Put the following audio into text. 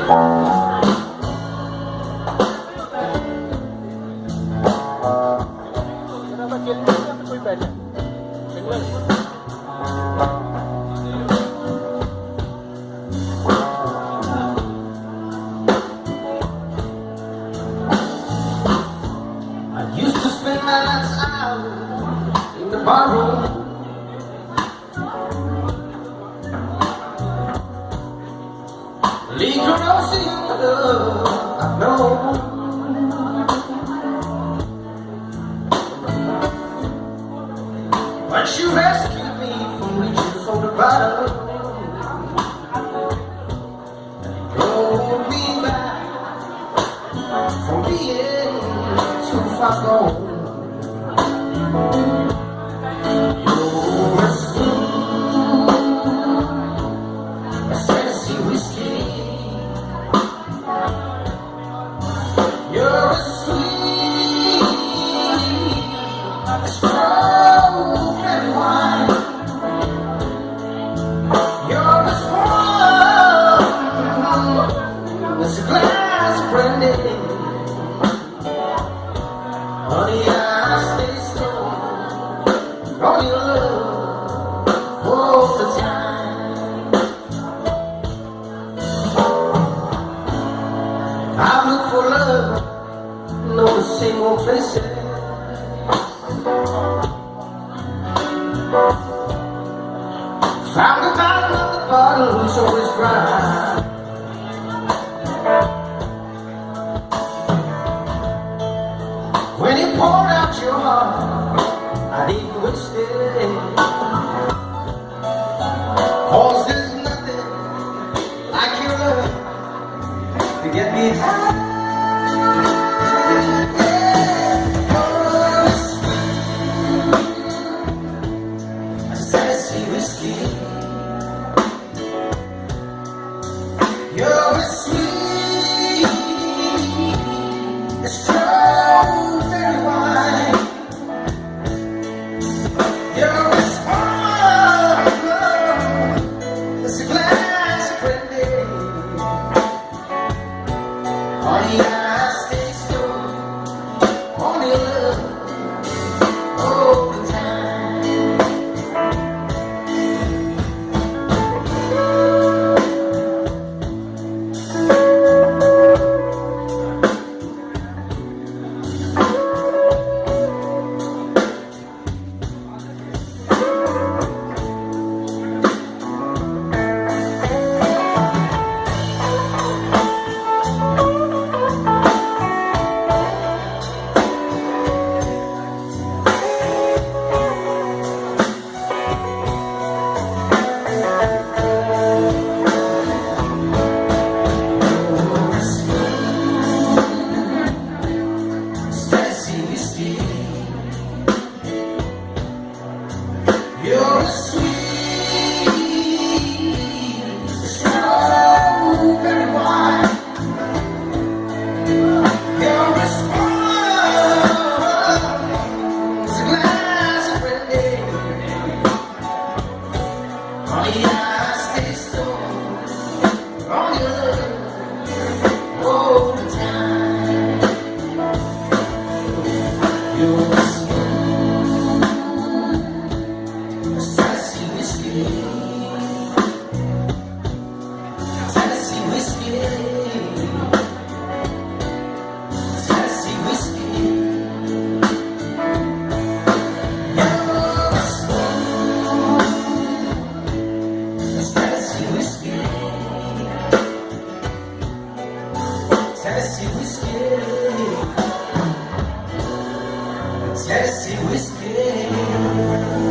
Used to spend my nights out in the barroom, liquor ocean love I've known. But you rescued me from reaching for the bottom, drove me back from being too far gone. You're a sweet, a sexy whiskey. You're a sweet, a strawberry wine. You're as warm as a glass of brandy. Honey, I stay strong on your love all the time. I've looked for love in all the same old places. Found the bottom of the bottle was always dry. When you poured out your heart, I didn't waste it. 'Cause there's nothing like your love to get me high. You're a sweet, a sassy whiskey. You're a sweet, a strawberry wine. You're as warm as a glass of brandy. Honey, I stay strong on your love all the time. You're a sweet, strawberry wine. You're as warm as a glass of brandy. Honey, I stay strong on your love all the time. You're a Tennessee whiskey.